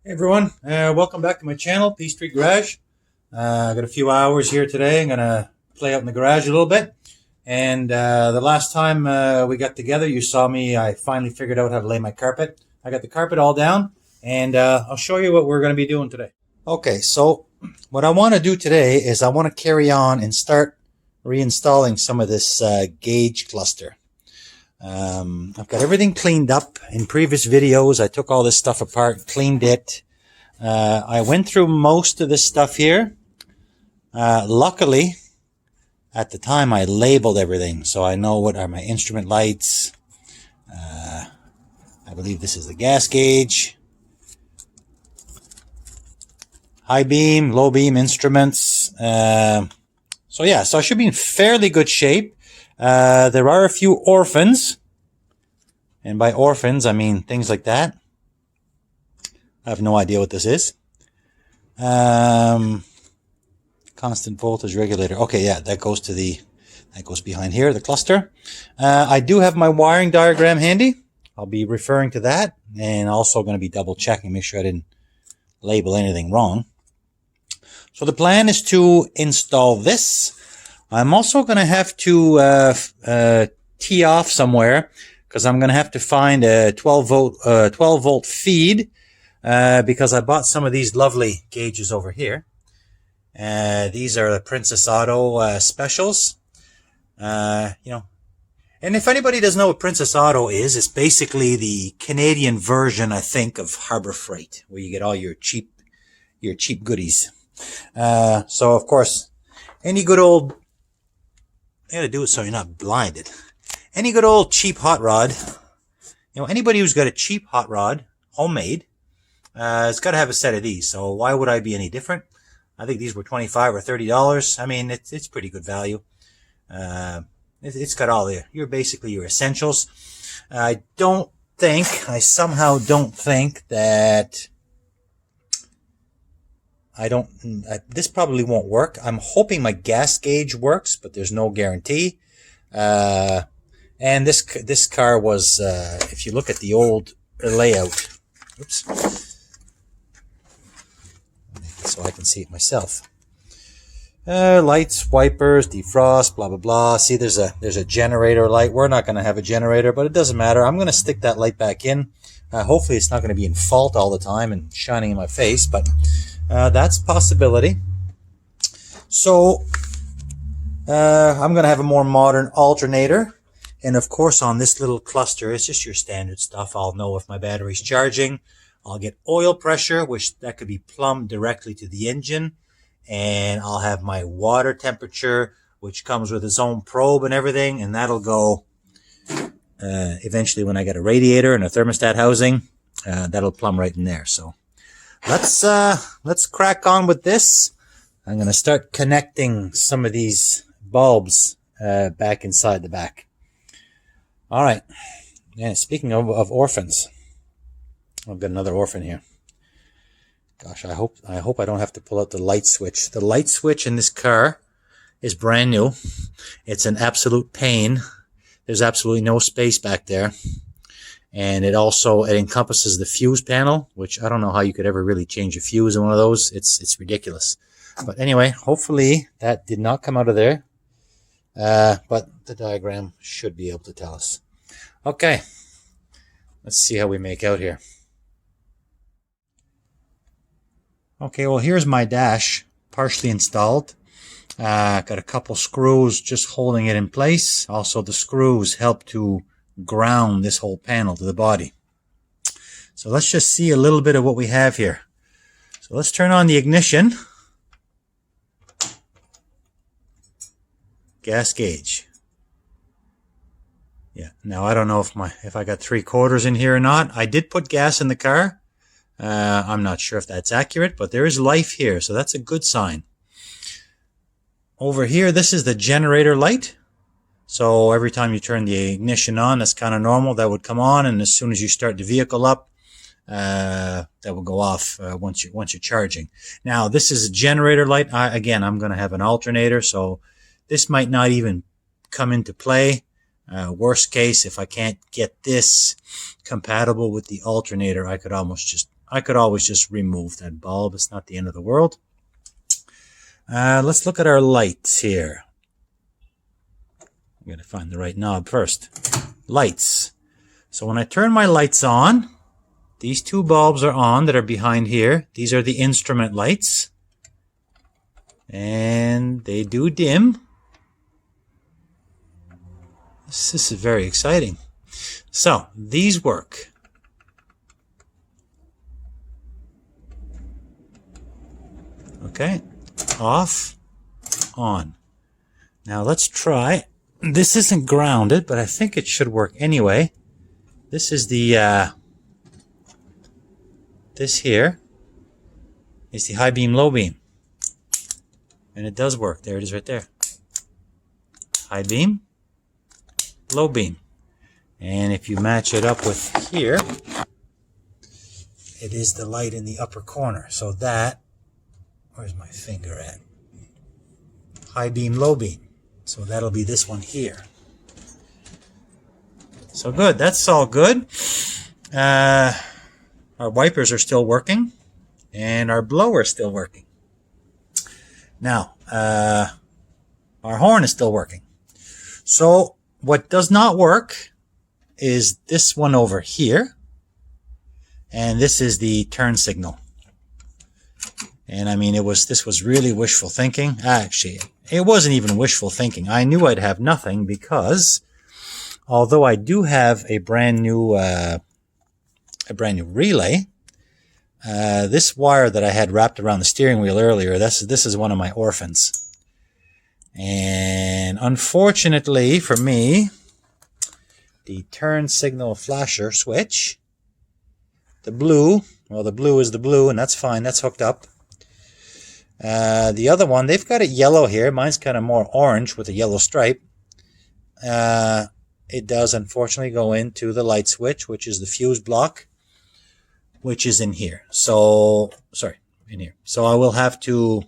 Hey everyone, welcome back to my channel, P Street Garage. I got a few hours here today. I'm gonna play out in the garage a little bit. And the last time we got together, you saw me. I finally figured out how to lay my carpet. I got the carpet all down, and I'll show you what we're gonna be doing today. Okay, so what I want to do today is I want to carry on and start reinstalling some of this gauge cluster. I've got everything cleaned up. In previous videos, I took all this stuff apart, cleaned it. I went through most of this stuff here. Luckily, at the time, I labeled everything, so I know what are my instrument lights. I believe this is the gas gauge. High beam, low beam instruments. So yeah, so I should be in fairly good shape. There are a few orphans, and by orphans I mean things like that. I have no idea what this is. Constant voltage regulator. Okay, yeah, that goes behind here, the cluster. I do have my wiring diagram handy. I'll be referring to that, and also going to be double checking, make sure I didn't label anything wrong. So the plan is to install this. I'm also going to have to tee off somewhere, because I'm going to have to find a 12 volt feed, because I bought some of these lovely gauges over here. These are the Princess Auto specials. And if anybody doesn't know what Princess Auto is, it's basically the Canadian version, I think, of Harbor Freight, where you get all your cheap goodies. So of course, any good old, I gotta do it so you're not blinded. Any good old cheap hot rod, anybody who's got a cheap hot rod, homemade, has got to have a set of these. So why would I be any different? I think these were $25 or $30. I mean, it's pretty good value. It's got all basically your essentials. I somehow don't think that this probably won't work. I'm hoping my gas gauge works, but there's no guarantee. And this car was, if you look at the old layout, oops, so I can see it myself. Lights, wipers, defrost, blah blah blah. See, there's a generator light. We're not going to have a generator, but it doesn't matter. I'm going to stick that light back in. Hopefully, it's not going to be in fault all the time and shining in my face, but that's a possibility. So I'm going to have a more modern alternator. And of course, on this little cluster, it's just your standard stuff. I'll know if my battery's charging. I'll get oil pressure, which that could be plumbed directly to the engine. And I'll have my water temperature, which comes with its own probe and everything. And that'll go eventually when I get a radiator and a thermostat housing. That'll plumb right in there. So let's crack on with this. I'm going to start connecting some of these bulbs back inside the back. All right. Yeah, speaking of orphans, I've got another orphan here. Gosh, I hope I don't have to pull out the light switch. The light switch in this car is brand new. It's an absolute pain. There's absolutely no space back there. And it encompasses the fuse panel, which I don't know how you could ever really change a fuse in one of those. It's ridiculous. But anyway, hopefully that did not come out of there. But the diagram should be able to tell us. Okay, let's see how we make out here. Okay, well, here's my dash, partially installed. Got a couple screws just holding it in place. Also, the screws help to ground this whole panel to the body. So let's just see a little bit of what we have here. So let's turn on the ignition. Gas gauge. Yeah, now I don't know if I got 3/4 in here or not. I did put gas in the car. I'm not sure if that's accurate, but there is life here, so that's a good sign. Over here, this is the generator light. So every time you turn the ignition on, that's kind of normal. That would come on, and as soon as you start the vehicle up, that will go off once you're charging. Now, this is a generator light. Again, I'm going to have an alternator, so this might not even come into play. Worst case, if I can't get this compatible with the alternator, I could almost just I could always just remove that bulb. It's not the end of the world. Let's look at our lights here. I'm going to find the right knob first. Lights. So when I turn my lights on, these two bulbs are on that are behind here. These are the instrument lights. And they do dim. This is very exciting. So these work. Okay, off, on. Now let's try. This isn't grounded, but I think it should work anyway. This is the, this here is the high beam, low beam. And it does work. There it is right there. High beam, low beam. And if you match it up with here, it is the light in the upper corner. So that, where's my finger at? High beam, low beam. So that'll be this one here. So good. That's all good. Our wipers are still working. And our blower is still working. Now, our horn is still working. So what does not work is this one over here. And this is the turn signal. And I mean, this was really wishful thinking. Actually, it wasn't even wishful thinking. I knew I'd have nothing because although I do have a brand new relay, this wire that I had wrapped around the steering wheel earlier, this is one of my orphans. And unfortunately for me, the turn signal flasher switch, the blue is the blue, and that's fine, that's hooked up. The other one, they've got it yellow here. Mine's kind of more orange with a yellow stripe. It does unfortunately go into the light switch, which is the fuse block, which is in here. So, sorry, in here. So I will have to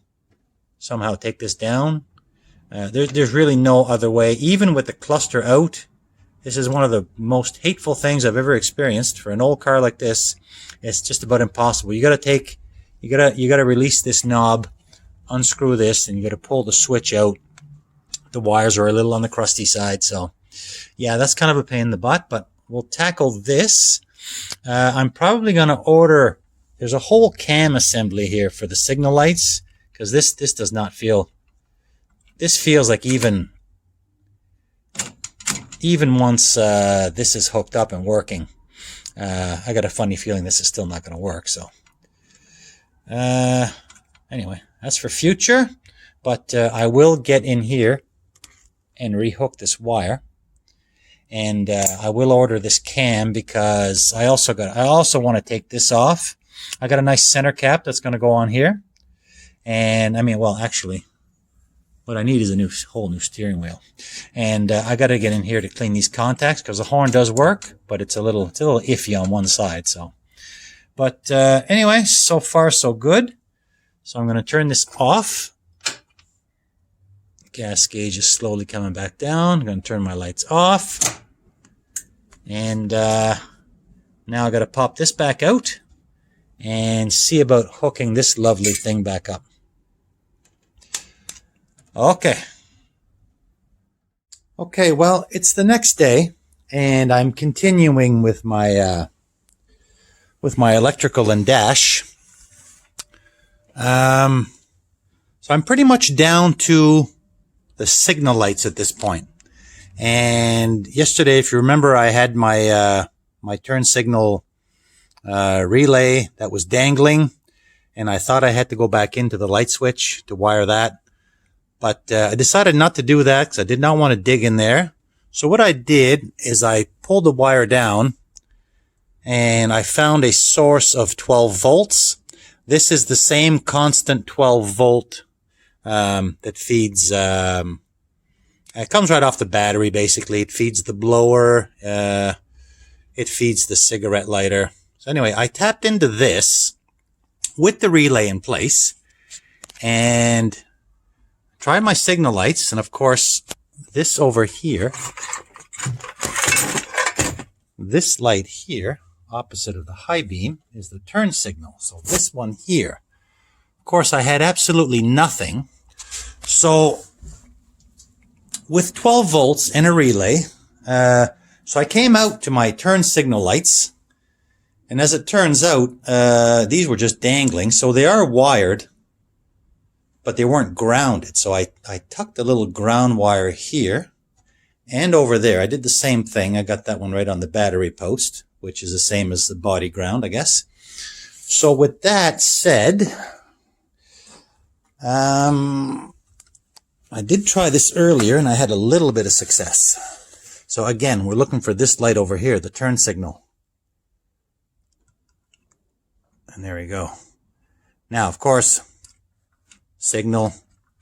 somehow take this down. There's really no other way. Even with the cluster out, this is one of the most hateful things I've ever experienced. For an old car like this, it's just about impossible. You gotta release this knob, unscrew this, and you gotta pull the switch out. The wires are a little on the crusty side, so yeah, that's kind of a pain in the butt, but we'll tackle this. I'm probably gonna order, there's a whole cam assembly here for the signal lights, because this does not feel, this feels like even once this is hooked up and working, I got a funny feeling this is still not going to work. So anyway, that's for future, but I will get in here and rehook this wire, and I will order this cam because I also want to take this off. I got a nice center cap that's going to go on here, and I mean, well, actually, what I need is a whole new steering wheel. And I got to get in here to clean these contacts because the horn does work, but it's a little iffy on one side. So, but anyway, so far so good. So I'm going to turn this off. Gas gauge is slowly coming back down. I'm going to turn my lights off. And now I got to pop this back out and see about hooking this lovely thing back up. Okay, well, it's the next day, and I'm continuing with my electrical and dash. So I'm pretty much down to the signal lights at this point. And yesterday, if you remember, I had my my turn signal relay that was dangling, and I thought I had to go back into the light switch to wire that. But I decided not to do that because I did not want to dig in there. So what I did is I pulled the wire down and I found a source of 12 volts. This is the same constant 12 volt that feeds, it comes right off the battery basically. It feeds the blower, it feeds the cigarette lighter. So anyway, I tapped into this with the relay in place and tried my signal lights, and of course, this over here, this light here, opposite of the high beam, is the turn signal. So this one here. Of course, I had absolutely nothing. So with 12 volts and a relay, so I came out to my turn signal lights, and as it turns out, these were just dangling. So they are wired, but they weren't grounded. So I tucked a little ground wire here and over there. I did the same thing. I got that one right on the battery post, which is the same as the body ground, I guess. So with that said, I did try this earlier and I had a little bit of success. So again, we're looking for this light over here, the turn signal. And there we go. Now, of course, signal,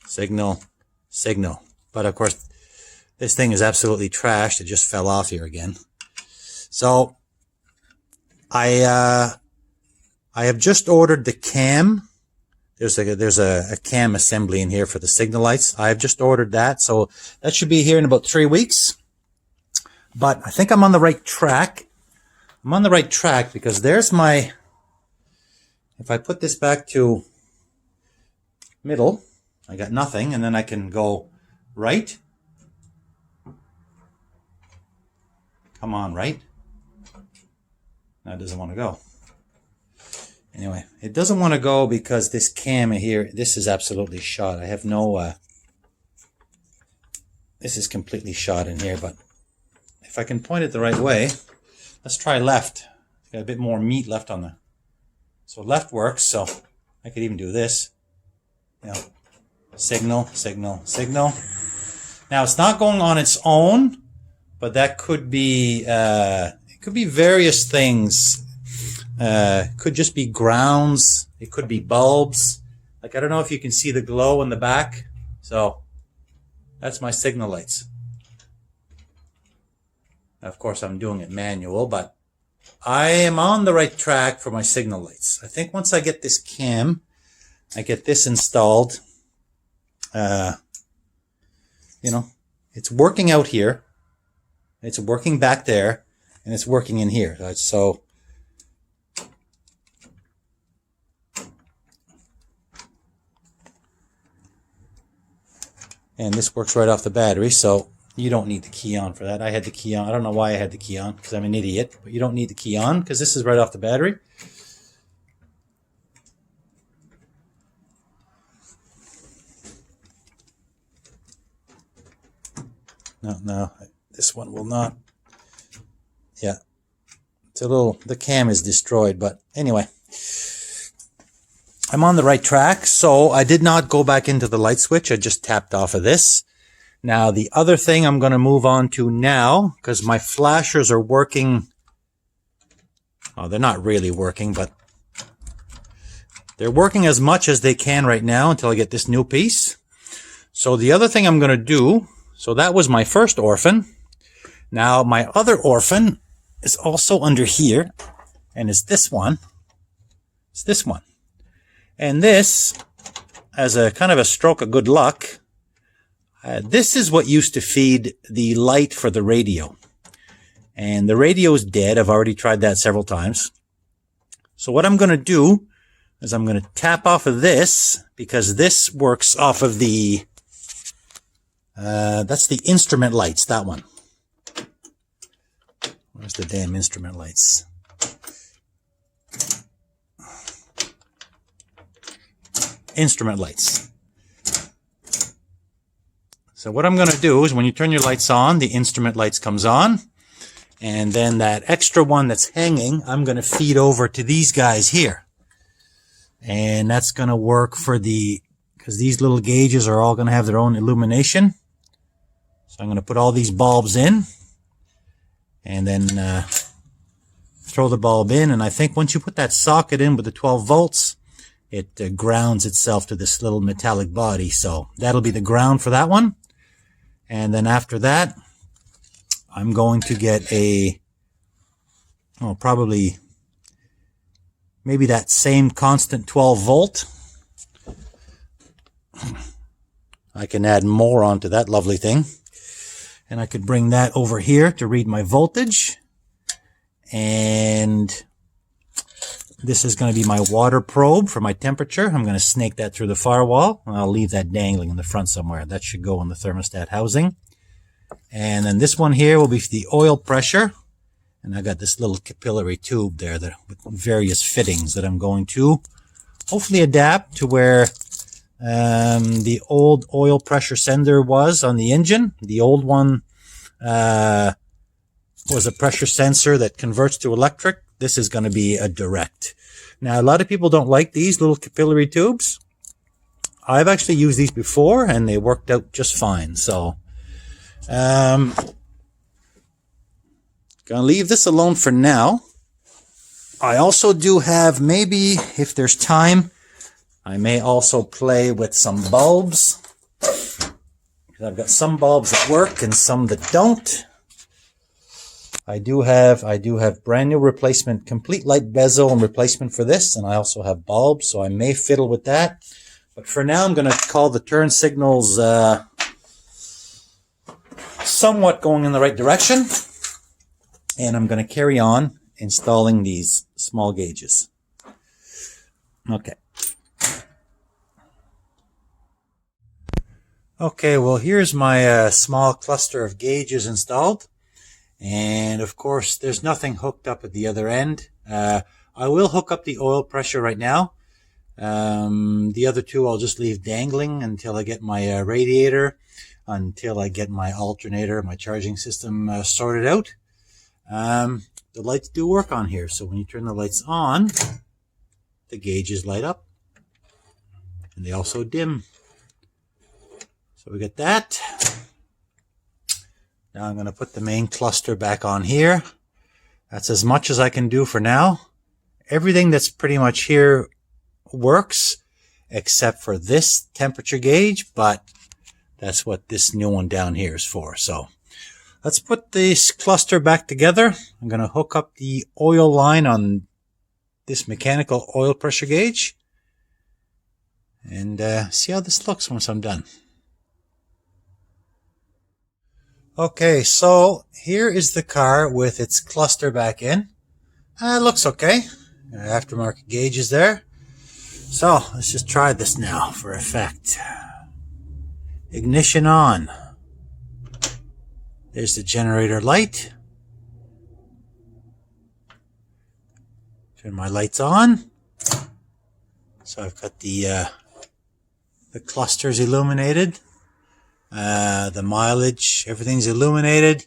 signal, signal. But of course, this thing is absolutely trashed. It just fell off here again. So I have just ordered the cam. There's a cam assembly in here for the signal lights. I've just ordered that, so that should be here in about 3 weeks. But I think I'm on the right track. I'm on the right track because there's my, if I put this back to middle, I got nothing, and then I can go right. Come on, right? That doesn't want to go. Anyway, it doesn't want to go because this cam here, this is absolutely shot. I have no, this is completely shot in here, but if I can point it the right way, let's try left. It's got a bit more meat left on the, so left works, so I could even do this. You know, signal, signal, signal. Now it's not going on its own, but that could be, it could be various things. Could just be grounds. It could be bulbs. Like, I don't know if you can see the glow in the back. So that's my signal lights. Of course, I'm doing it manual, but I am on the right track for my signal lights. I think once I get this cam, I get this installed, you know, it's working out here. It's working back there, and it's working in here. So and this works right off the battery, so you don't need the key on for that. I had the key on. I don't know why I had the key on, because I'm an idiot. But you don't need the key on, because this is right off the battery. No, this one will not. Yeah, it's a little, the cam is destroyed, but anyway. I'm on the right track, so I did not go back into the light switch. I just tapped off of this. Now, the other thing I'm going to move on to now, because my flashers are working. Oh, they're not really working, but they're working as much as they can right now until I get this new piece. So the other thing I'm going to do, so that was my first orphan. Now, my other orphan is also under here, and it's this one. It's this one. And this, as a kind of a stroke of good luck, this is what used to feed the light for the radio. And the radio is dead. I've already tried that several times. So what I'm going to do is I'm going to tap off of this, because this works off of the, that's the instrument lights, that one. Where's the damn instrument lights? Instrument lights. So what I'm going to do is when you turn your lights on, the instrument lights comes on, and then that extra one that's hanging, I'm going to feed over to these guys here. And that's going to work for the, because these little gauges are all going to have their own illumination. So I'm going to put all these bulbs in, and then throw the bulb in, and I think once you put that socket in with the 12 volts, it grounds itself to this little metallic body. So that'll be the ground for that one. And then after that, I'm going to get a, oh, probably maybe that same constant 12 volt. I can add more onto that lovely thing. And I could bring that over here to read my voltage. And this is going to be my water probe for my temperature. I'm going to snake that through the firewall. And I'll leave that dangling in the front somewhere. That should go in the thermostat housing. And then this one here will be for the oil pressure. And I got this little capillary tube there that with various fittings that I'm going to hopefully adapt to where the old oil pressure sender was on the engine. The old one was a pressure sensor that converts to electric. This is going to be a direct. Now, a lot of people don't like these little capillary tubes. I've actually used these before, and they worked out just fine. So, gonna leave this alone for now. I also do have, maybe if there's time, I may also play with some bulbs. I've got some bulbs that work and some that don't. I do have brand new replacement, complete light bezel and replacement for this, and I also have bulbs, so I may fiddle with that. But for now, I'm going to call the turn signals somewhat going in the right direction, and I'm going to carry on installing these small gauges. Okay. Okay, well, here's my small cluster of gauges installed. And of course, there's nothing hooked up at the other end. I will hook up the oil pressure right now. The other two I'll just leave dangling until I get my radiator, until I get my alternator, my charging system sorted out. The lights do work on here, so when you turn the lights on, the gauges light up. And they also dim. So we got that. Now I'm going to put the main cluster back on here. That's as much as I can do for now. Everything that's pretty much here works, except for this temperature gauge, but that's what this new one down here is for. So let's put this cluster back together. I'm going to hook up the oil line on this mechanical oil pressure gauge and see how this looks once I'm done. Okay, so here is the car with its cluster back in. It looks okay. Aftermarket gauge is there. So let's just try this now for effect. Ignition on. There's the generator light. Turn my lights on. So I've got the clusters illuminated. The mileage, everything's illuminated.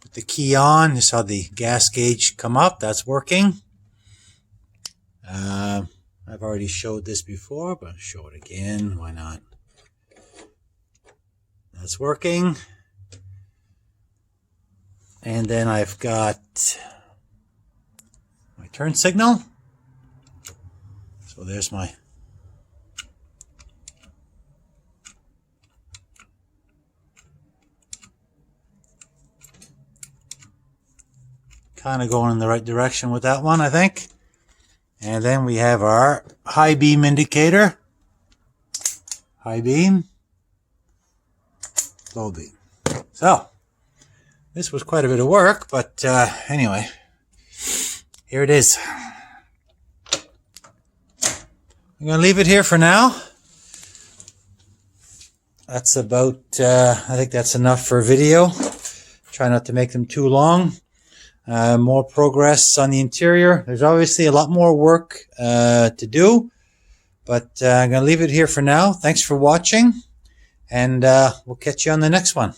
Put the key on. You saw the gas gauge come up. That's working. I've already showed this before, but I'll show it again. Why not? That's working. And then I've got my turn signal. So there's my kind of going in the right direction with that one, I think. And then we have our high beam indicator. High beam. Low beam. So, this was quite a bit of work, but anyway, here it is. I'm going to leave it here for now. That's about, I think that's enough for a video. Try not to make them too long. More progress on the interior. There's obviously a lot more work to do, but I'm going to leave it here for now. Thanks for watching, and we'll catch you on the next one.